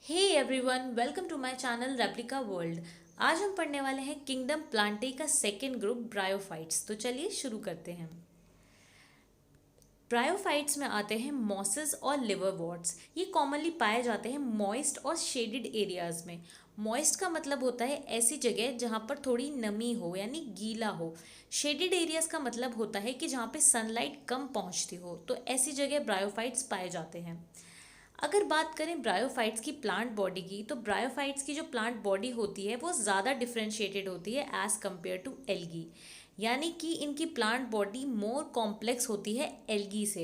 Hey everyone, welcome to my channel replica world. आज हम पढ़ने वाले हैं किंगडम प्लांटे का सेकेंड ग्रुप ब्रायोफाइट्स। तो चलिए शुरू करते हैं। ब्रायोफाइट्स में आते हैं मॉसेस और लिवरवॉर्ट्स। ये कॉमनली पाए जाते हैं मॉइस्ट और शेडेड एरियाज में। मॉइस्ट का मतलब होता है ऐसी जगह जहाँ पर थोड़ी नमी हो यानी गीला हो। शेडेड एरियाज का मतलब होता है कि जहाँ पे सनलाइट कम पहुँचती हो, तो ऐसी जगह ब्रायोफाइट्स पाए जाते हैं। अगर बात करें ब्रायोफाइट्स की प्लांट बॉडी की, तो ब्रायोफाइट्स की जो प्लांट बॉडी होती है वो ज़्यादा डिफ्रेंशिएटेड होती है एज़ कम्पेयर टू एल्गी। यानी कि इनकी प्लांट बॉडी मोर कॉम्प्लेक्स होती है एल्गी से।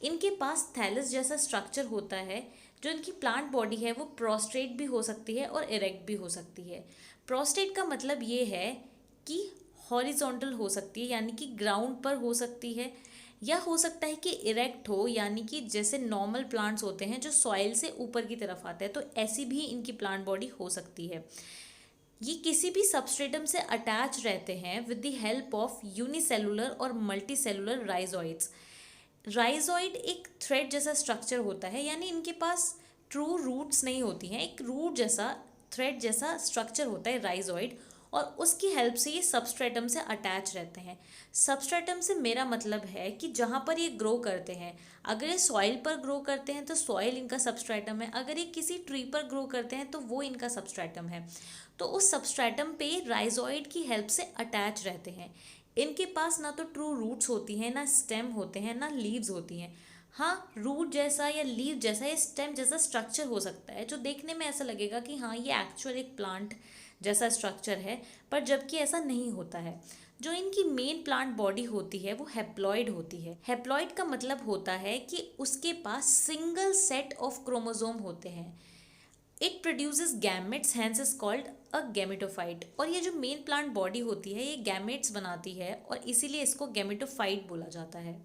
इनके पास थैलस जैसा स्ट्रक्चर होता है। जो इनकी प्लांट बॉडी है वो प्रोस्ट्रेट भी हो सकती है और इरेक्ट भी हो सकती है। प्रोस्ट्रेट का मतलब ये है कि हॉरिजॉन्टल हो सकती है, यानी कि ग्राउंड पर हो सकती है, या हो सकता है कि इरेक्ट हो, यानी कि जैसे नॉर्मल प्लांट्स होते हैं जो सॉइल से ऊपर की तरफ आते हैं, तो ऐसी भी इनकी प्लांट बॉडी हो सकती है। ये किसी भी सबस्ट्रेटम से अटैच रहते हैं with the help of unicellular और मल्टीसेलुलर राइजोइड्स। राइजोइड एक थ्रेड जैसा स्ट्रक्चर होता है, यानी इनके पास ट्रू रूट्स नहीं होती हैं, एक रूट जैसा थ्रेड जैसा स्ट्रक्चर होता है राइजोइड, और उसकी हेल्प से ये सबस्ट्रेटम से अटैच रहते हैं। सबस्ट्रेटम से मेरा मतलब है कि जहाँ पर ये ग्रो करते हैं, अगर ये सॉइल पर ग्रो करते हैं तो सॉइल इनका सबस्ट्रेटम है, अगर ये किसी ट्री पर ग्रो करते हैं तो वो इनका सबस्ट्रेटम है। तो उस सबस्ट्रेटम पे राइजोइड की हेल्प से अटैच रहते हैं। इनके पास ना तो ट्रू रूट्स होती हैं, ना स्टेम होते हैं, ना लीव्स होती हैं। हाँ, रूट जैसा या लीव जैसा या स्टेम जैसा स्ट्रक्चर हो सकता है, जो देखने में ऐसा लगेगा कि हाँ ये एक्चुअल एक प्लांट जैसा स्ट्रक्चर है, पर जबकि ऐसा नहीं होता है। जो इनकी मेन प्लांट बॉडी होती है वो हेप्लॉइड होती है। हेप्लॉइड का मतलब होता है कि उसके पास सिंगल सेट ऑफ क्रोमोसोम होते हैं। It produces gametes, hence is called a gametophyte. और ये जो मेन प्लांट बॉडी होती है ये गैमेट्स बनाती है, और इसीलिए इसको गैमेटोफाइट बोला जाता है।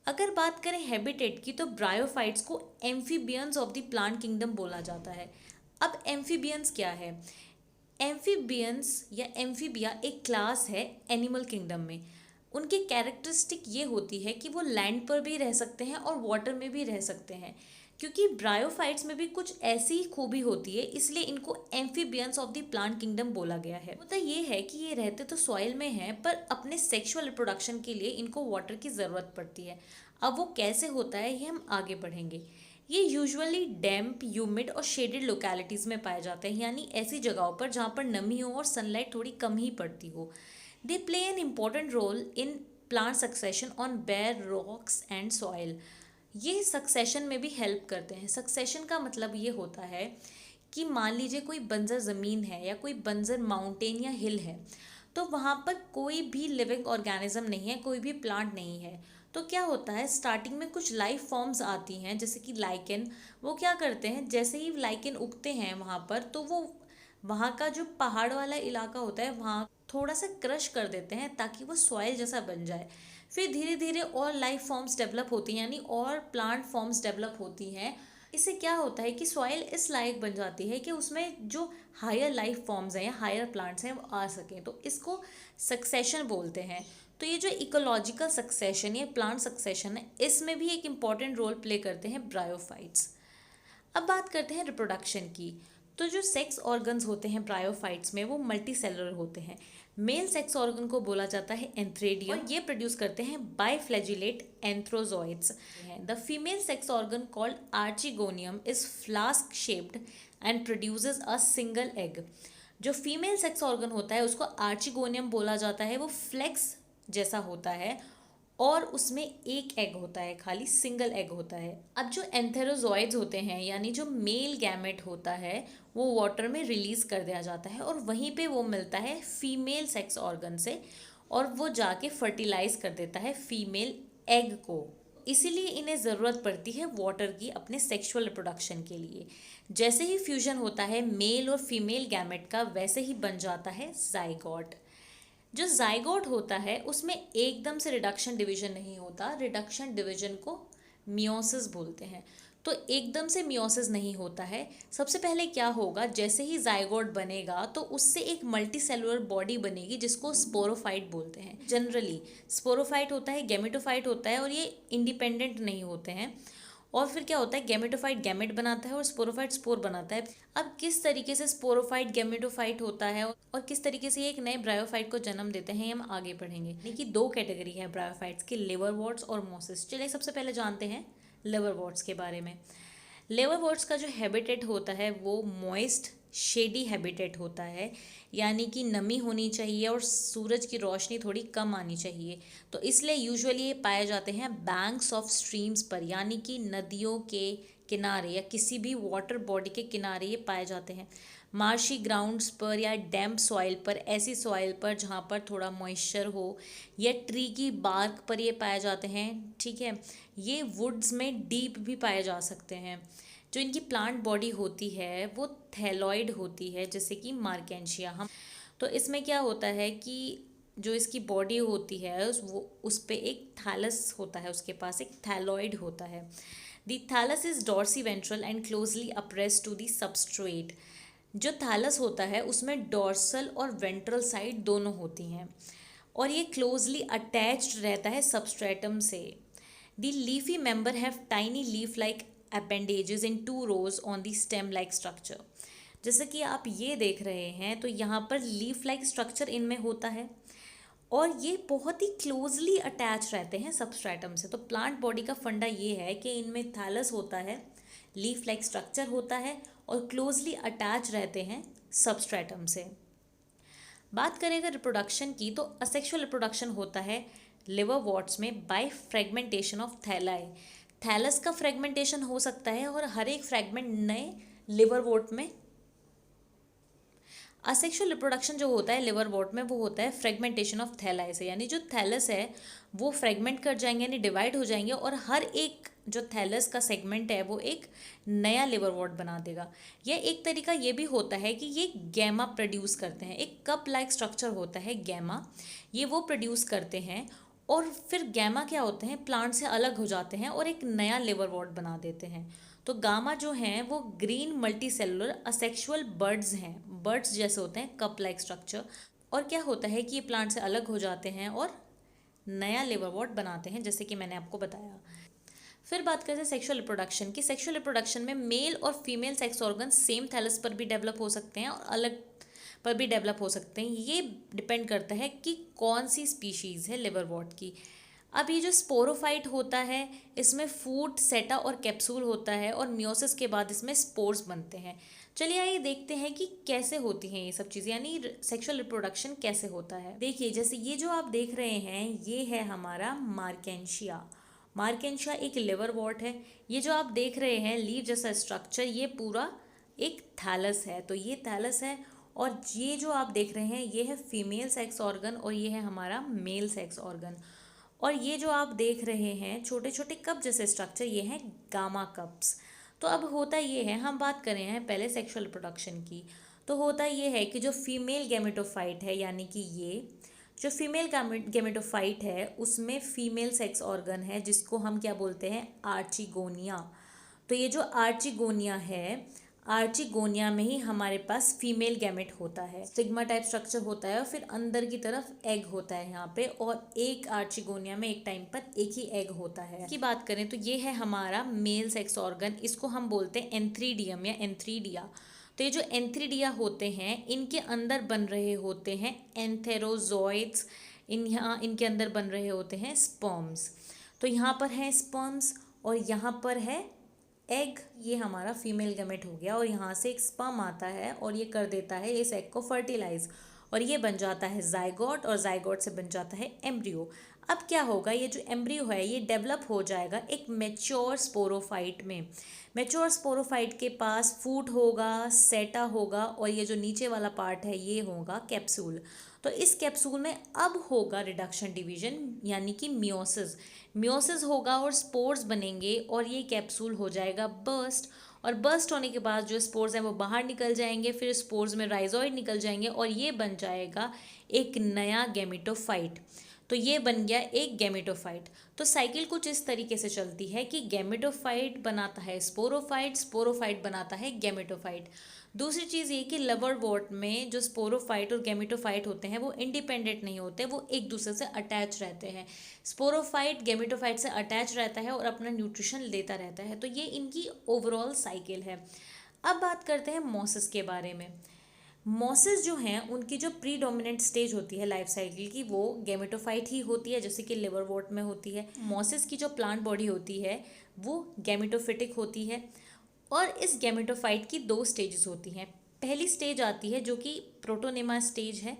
अगर बात करें हैबिटेट की, तो ब्रायोफाइट्स को amphibians of the plant kingdom बोला जाता है। अब एम्फीबियंस क्या है? एम्फीबियंस या एम्फीबिया एक क्लास है एनिमल किंगडम में। उनकी कैरेक्टरिस्टिक ये होती है कि वो लैंड पर भी रह सकते हैं और वाटर में भी रह सकते हैं। क्योंकि ब्रायोफाइट्स में भी कुछ ऐसी ही खूबी होती है, इसलिए इनको amphibians of the plant kingdom बोला गया है। होता ये है कि ये रहते तो सॉइल में हैं, पर अपने सेक्सुअल रिप्रोडक्शन के लिए इनको वाटर की ज़रूरत पड़ती है। अब वो कैसे होता है ये हम आगे बढ़ेंगे। ये यूजुअली डैम्प, ह्यूमिड और शेडेड लोकेलिटीज़ में पाए जाते हैं, यानी ऐसी जगहों पर जहाँ पर नमी हो और सनलाइट थोड़ी कम ही पड़ती हो। They play an important role in plant succession on bare rocks and soil. ये सक्सेशन में भी हेल्प करते हैं। सक्सेशन का मतलब ये होता है कि मान लीजिए कोई बंजर ज़मीन है या कोई बंजर माउंटेन या हिल है, तो वहाँ पर कोई भी लिविंग ऑर्गेनिज्म नहीं है, कोई भी प्लांट नहीं है। तो क्या होता है, स्टार्टिंग में कुछ लाइफ फॉर्म्स आती हैं जैसे कि लाइकेन। वो क्या करते हैं, जैसे ही लाइकेन उगते हैं वहाँ पर, तो वो वहाँ का जो पहाड़ वाला इलाका होता है वहाँ थोड़ा सा क्रश कर देते हैं ताकि वो सॉइल जैसा बन जाए। फिर धीरे धीरे और लाइफ फॉर्म्स डेवलप होती हैं, यानी और प्लांट फॉर्म्स डेवलप होती हैं। इससे क्या होता है कि सॉइल इस लायक बन जाती है कि उसमें जो हायर लाइफ फॉर्म्स हैं या हायर प्लांट्स हैं वो आ सकें, तो इसको सक्सेशन बोलते हैं। तो ये जो इकोलॉजिकल सक्सेशन या प्लांट सक्सेशन है, इसमें भी एक इम्पॉर्टेंट रोल प्ले करते हैं ब्रायोफाइट्स। अब बात करते हैं रिप्रोडक्शन की। तो जो सेक्स ऑर्गन्स होते हैं ब्रायोफाइट्स में वो मल्टी सेलुलर होते हैं। मेल सेक्स ऑर्गन को बोला जाता है एंथ्रेडियम, और ये प्रोड्यूस करते हैं biflagellate antherozoids. The female sex organ called archegonium is flask shaped and produces a single egg. जो फीमेल सेक्स ऑर्गन होता है उसको आर्चिगोनियम बोला जाता है। वो फ्लेक्स जैसा होता है और उसमें एक एग होता है, खाली सिंगल एग होता है। अब जो एंथेरोजॉइड्स होते हैं, यानी जो मेल गैमेट होता है, वो वाटर में रिलीज कर दिया जाता है और वहीं पे वो मिलता है फीमेल सेक्स ऑर्गन से, और वो जाके फर्टिलाइज कर देता है फीमेल एग को। इसीलिए इन्हें ज़रूरत पड़ती है वाटर की अपने सेक्सुअल रिप्रोडक्शन के लिए। जैसे ही फ्यूजन होता है मेल और फीमेल गैमेट का, वैसे ही बन जाता है जाइगोट। जो जाइगोट होता है उसमें एकदम से रिडक्शन डिवीजन नहीं होता। रिडक्शन डिवीजन को मियोसिस बोलते हैं। तो एकदम से मियोसिस नहीं होता है। सबसे पहले क्या होगा, जैसे ही जाइगोट बनेगा तो उससे एक मल्टी सेलुलर बॉडी बनेगी जिसको स्पोरोफाइट बोलते हैं। जनरली स्पोरोफाइट होता है, गेमेटोफाइट होता है, और ये इंडिपेंडेंट नहीं होते हैं। और फिर क्या होता है, गैमेटोफाइट गैमेट बनाता है और स्पोरोफाइट स्पोर बनाता है। अब किस तरीके से स्पोरोफाइट गैमेटोफाइट होता है और किस तरीके से ये एक नए ब्रायोफाइट को जन्म देते हैं, ये हम आगे पढ़ेंगे। यानी कि दो कैटेगरी है ब्रायोफाइट्स की, लिवरवर्ट्स और मॉसेस। चलिए सबसे पहले जानते हैं लिवरवर्ट्स के बारे में। लिवरवर्ट्स का जो हैबिटेट होता है वो मॉइस्ट शेडी हैबिटेट होता है, यानी कि नमी होनी चाहिए और सूरज की रोशनी थोड़ी कम आनी चाहिए। तो इसलिए यूजुअली ये पाए जाते हैं बैंक्स ऑफ स्ट्रीम्स पर, यानी कि नदियों के किनारे या किसी भी वाटर बॉडी के किनारे ये पाए जाते हैं। मार्शी ग्राउंड्स पर या डैम्प सॉइल पर, ऐसी सॉइल पर जहाँ पर थोड़ा मॉइस्चर हो, या ट्री की बार्क पर ये पाए जाते हैं। ठीक है, ये वुड्स में डीप भी पाए जा सकते हैं। जो इनकी प्लांट बॉडी होती है वो थैलॉइड होती है, जैसे कि मार्केंशिया। हम तो इसमें क्या होता है कि जो इसकी बॉडी होती है उस पे एक थैलस होता है, उसके पास एक थैलॉइड होता है। The thallus is dorsiventral and closely appressed to the substrate. जो थैलस होता है उसमें डॉर्सल और वेंट्रल साइड दोनों होती हैं और ये क्लोजली अटैच्ड रहता है सबस्ट्रेटम से। The leafy member have tiny leaf like appendages in two rows on the stem like structure। जैसे कि आप ये देख रहे हैं तो यहाँ पर लीफ लाइक स्ट्रक्चर इनमें होता है और ये बहुत ही क्लोजली अटैच रहते हैं सबस्ट्रेटम से। तो प्लांट बॉडी का फंडा ये है कि इनमें थैलस होता है, लीफ लाइक स्ट्रक्चर होता है और क्लोजली अटैच रहते हैं सबस्ट्रेटम से। बात करें अगर रिप्रोडक्शन की, तो असेक्सुअल रिप्रोडक्शन होता है लिवरवर्ट्स में बाय फ्रेगमेंटेशन ऑफ थैलाई। थैलस का फ्रेगमेंटेशन हो सकता है और हर एक फ्रेगमेंट नए लिवरवोर्ट में। असेक्सुअल रिप्रोडक्शन जो होता है लिवरवोर्ट में वो होता है फ्रेगमेंटेशन ऑफ थैलाई से, यानी जो थैलस है वो फ्रेगमेंट कर जाएंगे, यानी डिवाइड हो जाएंगे और हर एक जो थैलस का सेगमेंट है वो एक नया लिवरवोर्ट बना देगा। यह एक तरीका ये भी होता है कि ये गैमा प्रोड्यूस करते हैं, एक कप लाइक स्ट्रक्चर होता है गैमा, ये वो प्रोड्यूस करते हैं और फिर गैमा क्या होते हैं, प्लांट से अलग हो जाते हैं और एक नया लिवरवॉर्ट बना देते हैं। तो गामा जो हैं वो green multi cellular asexual birds हैं, बर्ड्स जैसे होते हैं, कप लाइक स्ट्रक्चर। और क्या होता है कि ये प्लांट से अलग हो जाते हैं और नया लिवरवॉर्ट बनाते हैं, जैसे कि मैंने आपको बताया। फिर बात करते हैं सेक्सुअल रिप्रोडक्शन की। सेक्सुअल रिप्रोडक्शन में मेल और female sex organ same thallus पर भी डेवलप हो सकते हैं और अलग पर भी डेवलप हो सकते हैं। ये डिपेंड करता है कि कौन सी स्पीशीज़ है लिवरवॉर्ट की। अब ये जो स्पोरोफाइट होता है इसमें फूट, सेटा और कैप्सूल होता है और मियोसिस के बाद इसमें स्पोर्स बनते हैं। चलिए आइए देखते हैं कि कैसे होती हैं ये सब चीज़ें, यानी सेक्सुअल रिप्रोडक्शन कैसे होता है। देखिए जैसे ये जो आप देख रहे हैं ये है हमारा मार्केंशिया। मार्केंशिया एक लिवरवॉर्ट है। ये जो आप देख रहे हैं लीव जैसा स्ट्रक्चर, ये पूरा एक थैलस है। तो ये थैलस है और ये जो आप देख रहे हैं ये है फीमेल सेक्स ऑर्गन और ये है हमारा मेल सेक्स ऑर्गन। और ये जो आप देख रहे हैं छोटे छोटे कप जैसे स्ट्रक्चर, ये हैं गामा कप्स। तो अब होता ये है, हम बात कर रहे हैं पहले सेक्सुअल रिप्रोडक्शन की। तो होता ये है कि जो फीमेल गैमेटोफाइट है, यानी कि ये जो फीमेल गैमेटोफाइट है उसमें फीमेल सेक्स ऑर्गन है जिसको हम क्या बोलते हैं, आर्चिगोनिया। तो ये जो आर्चिगोनिया है, आर्चिगोनिया में ही हमारे पास फीमेल गैमेट होता है, स्टिग्मा टाइप स्ट्रक्चर होता है और फिर अंदर की तरफ एग होता है यहाँ पे, और एक आर्चिगोनिया में एक टाइम पर एक ही एग होता है। की बात करें तो ये है हमारा मेल सेक्स ऑर्गन, इसको हम बोलते हैं एंथ्रीडियम या एंथ्रीडिया। तो ये जो एंथ्रीडिया होते हैं इनके अंदर बन रहे होते हैं एंथेरोजोइड्स, इनके अंदर बन रहे होते हैं स्पर्म्स। तो यहाँ पर है स्पर्म्स और यहाँ पर है एग, ये हमारा फीमेल गैमेट हो गया और यहाँ से एक स्पर्म आता है और ये कर देता है इस एग को फर्टिलाइज और ये बन जाता है जाइगोट और जाइगोट से बन जाता है एम्ब्रियो। अब क्या होगा, ये जो एम्ब्रियो है ये डेवलप हो जाएगा एक मैच्योर स्पोरोफाइट में। मैच्योर स्पोरोफाइट के पास फूट होगा, सेटा होगा और ये जो नीचे वाला पार्ट है ये होगा कैप्सूल। तो इस कैप्सूल में अब होगा रिडक्शन डिवीजन, यानी कि मियोसिस। मियोसिस होगा और स्पोर्स बनेंगे और ये कैप्सूल हो जाएगा बर्स्ट, और बर्स्ट होने के बाद जो स्पोर्स हैं वो बाहर निकल जाएंगे, फिर स्पोर्स में राइजोइड निकल जाएंगे और ये बन जाएगा एक नया गैमेटोफाइट। तो ये बन गया एक गैमेटोफाइट। तो साइकिल कुछ इस तरीके से चलती है कि गैमेटोफाइट बनाता है स्पोरोफाइट, स्पोरोफाइट बनाता है गैमेटोफाइट। दूसरी चीज़ ये कि लिवरवॉर्ट में जो स्पोरोफाइट और गैमेटोफाइट होते हैं वो इंडिपेंडेंट नहीं होते, वो एक दूसरे से अटैच रहते हैं। स्पोरोफाइट गैमेटोफाइट से अटैच रहता है और अपना न्यूट्रिशन लेता रहता है। तो ये इनकी ओवरऑल साइकिल है। अब बात करते हैं मॉसेस के बारे में। मॉसेस जो हैं उनकी जो प्रीडोमिनेंट स्टेज होती है लाइफ साइकिल की वो गैमेटोफाइट ही होती है, जैसे कि लिवरवॉर्ट में होती है। मॉसेस की जो प्लांट बॉडी होती है वो गैमेटोफिटिक होती है। और इस गैमेटोफाइट की दो स्टेजेस होती हैं। पहली स्टेज आती है जो कि प्रोटोनेमा स्टेज है,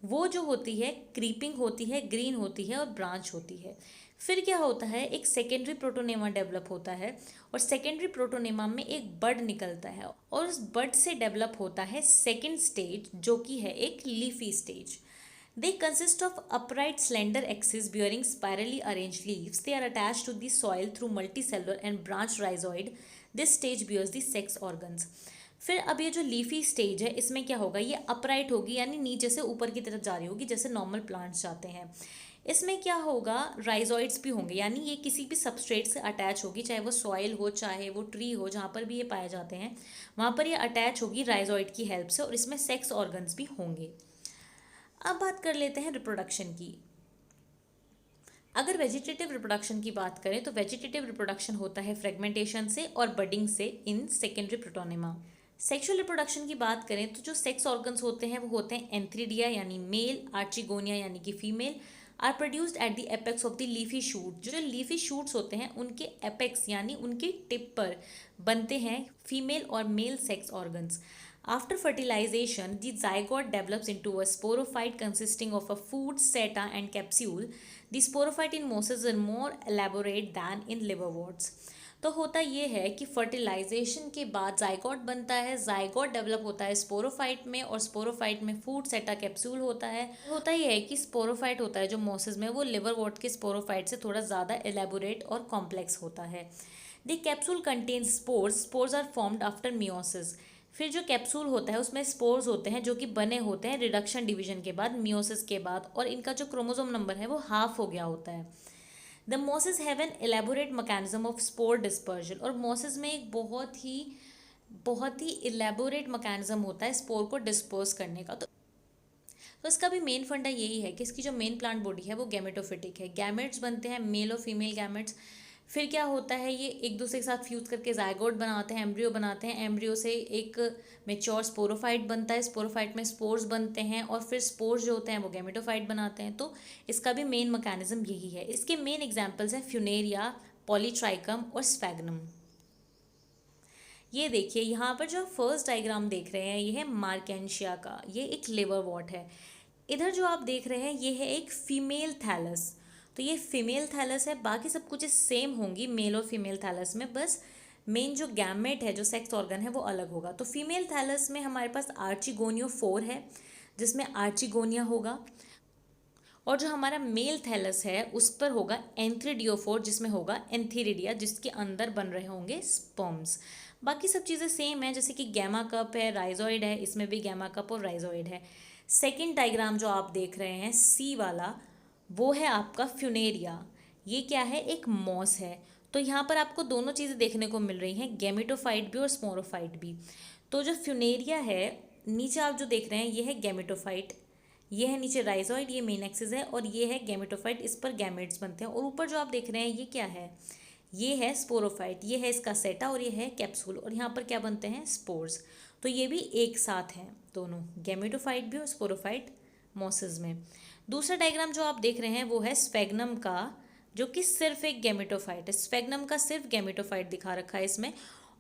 वो जो होती है क्रीपिंग होती है, ग्रीन होती है और ब्रांच होती है। फिर क्या होता है, एक सेकेंडरी प्रोटोनेमा डेवलप होता है और सेकेंडरी प्रोटोनेमा में एक बड निकलता है और उस बड से डेवलप होता है सेकेंड स्टेज जो कि है एक leafy stage. They consist of upright slender axes bearing spirally arranged leaves. They are attached to the soil through multicellular and branched rhizoid. This stage bears the sex organs. फिर अब ये जो leafy stage है इसमें क्या होगा, ये upright होगी यानी नीचे से ऊपर की तरफ जा रही होगी जैसे नॉर्मल प्लांट्स जाते हैं। इसमें क्या होगा, राइजोइड्स भी होंगे यानी ये किसी भी सबस्ट्रेट से अटैच होगी, चाहे वो सॉइल हो चाहे वो ट्री हो, जहाँ पर भी ये पाए जाते हैं वहाँ पर ये अटैच होगी राइजोइड की हेल्प से और इसमें सेक्स ऑर्गन्स भी होंगे। अब बात कर लेते हैं रिप्रोडक्शन की। अगर वेजिटेटिव रिप्रोडक्शन की बात करें तो वेजिटेटिव रिप्रोडक्शन होता है फ्रेगमेंटेशन से और बडिंग से in secondary protonema. Sexual reproduction की बात करें तो जो सेक्स ऑर्गन्स होते हैं वो होते हैं एंथ्रीडिया यानी मेल, आर्चिगोनिया यानी कि female, are produced at the apex of the leafy shoot. जो लीफी शूट्स होते हैं उनके एपेक्स यानी उनके टिप पर बनते हैं फीमेल और male sex organs. After fertilization, the zygote develops into a sporophyte consisting of a food, seta and capsule. The sporophyte in mosses are more elaborate than in liverworts. तो होता ये है कि फर्टिलाइजेशन के बाद जाइगोट बनता है, जाइगोट डेवलप होता है स्पोरोफाइट में और स्पोरोफाइट में फूड सेटा कैप्सूल होता है। होता ये है कि स्पोरोफाइट होता है जो मोसेस में वो लिवरवॉर्ट के स्पोरोफाइट से थोड़ा ज़्यादा एलेबोरेट और कॉम्प्लेक्स होता है। The capsule contains spores, spores are formed after meiosis. फिर जो कैप्सूल होता है उसमें स्पोर्स होते हैं जो कि बने होते हैं रिडक्शन डिवीजन के बाद, मियोसिस के बाद, और इनका जो क्रोमोसोम नंबर है वो हाफ हो गया होता है। The Moses have an elaborate mechanism of spore dispersion. और मोसेस में एक बहुत ही एलेबोरेट मैकेनिज्म होता है स्पोर को डिस्पर्स करने का। तो इसका भी मेन फंडा यही है कि इसकी जो मेन प्लांट बॉडी है वो गैमेटोफिटिक है। गैमेट्स बनते हैं मेल और फीमेल गैमेट्स। फिर क्या होता है, ये एक दूसरे के साथ फ्यूज करके जाइगोट बनाते हैं, एम्ब्रियो बनाते हैं, एम्ब्रियो से एक मेच्योर स्पोरोफाइट बनता है, स्पोरोफाइट में स्पोर्स बनते हैं और फिर स्पोर्स जो होते हैं वो गैमेटोफाइट बनाते हैं। तो इसका भी मेन मैकेनिज्म यही है। इसके मेन एग्जाम्पल्स हैं फ्यूनेरिया, पॉलीट्राइकम और स्फैग्नम। ये देखिए यहाँ पर जो फर्स्ट डायग्राम देख रहे हैं ये है मार्केंशिया का, ये एक लिवरवॉर्ट है। इधर जो आप देख रहे हैं ये है एक फीमेल थैलस। तो ये फीमेल थैलस है, बाकी सब कुछ सेम होंगी मेल और फीमेल थैलस में, बस मेन जो गैमेट है जो सेक्स ऑर्गन है वो अलग होगा। तो फीमेल थैलस में हमारे पास आर्चिगोनियो 4 है जिसमें आर्चिगोनिया होगा, और जो हमारा मेल थैलस है उस पर होगा एंथ्रीडियोफोर जिसमें होगा एंथीरिडिया जिसके अंदर बन रहे होंगे स्पर्म्स। बाकी सब चीज़ें सेम है, जैसे कि गैमा कप है, राइजोइड है, इसमें भी गैमा कप और राइजोइड है। सेकेंड डायग्राम जो आप देख रहे हैं सी वाला वो है आपका फ्यूनेरिया। ये क्या है, एक मॉस है। तो यहाँ पर आपको दोनों चीज़ें देखने को मिल रही हैं, गैमेटोफाइट भी और स्पोरोफाइट भी। तो जो फ्यूनेरिया है नीचे आप जो देख रहे हैं ये है गैमेटोफाइट, ये है नीचे राइजोइड, ये मेन एक्सिस है, और ये है गैमेटोफाइट, इस पर गैमेट्स बनते हैं। और ऊपर जो आप देख रहे हैं ये क्या है, ये है स्पोरोफाइट, ये है इसका सेटा और ये है कैप्सूल, और यहाँ पर क्या बनते हैं स्पोर्स। तो ये भी एक साथ हैं दोनों, गैमेटोफाइट भी और स्पोरोफाइट मॉसेस में। दूसरा डायग्राम जो आप देख रहे हैं वो है स्फैग्नम का, जो कि सिर्फ एक गैमेटोफाइट है। स्फैग्नम का सिर्फ गैमेटोफाइट दिखा रखा है इसमें।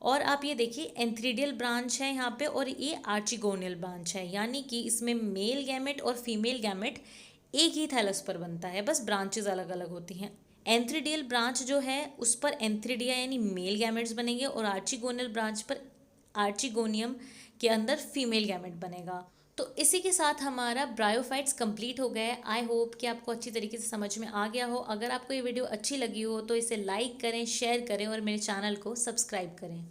और आप ये देखिए एंथ्रीडियल ब्रांच है यहाँ पे और ये आर्चिगोनियल ब्रांच है, यानी कि इसमें मेल गैमेट और फीमेल गैमेट एक ही थैलस पर बनता है, बस ब्रांचेज अलग अलग होती हैं। एंथ्रीडियल ब्रांच जो है उस पर एंथ्रीडिया यानी मेल गैमेट्स बनेंगे और आर्चिगोनियल ब्रांच पर आर्चिगोनियम के अंदर फीमेल गैमेट बनेगा। तो इसी के साथ हमारा ब्रायोफाइट्स कंप्लीट हो गया है। आई होप कि आपको अच्छी तरीके से समझ में आ गया हो। अगर आपको ये वीडियो अच्छी लगी हो तो इसे लाइक करें, शेयर करें और मेरे चैनल को सब्सक्राइब करें।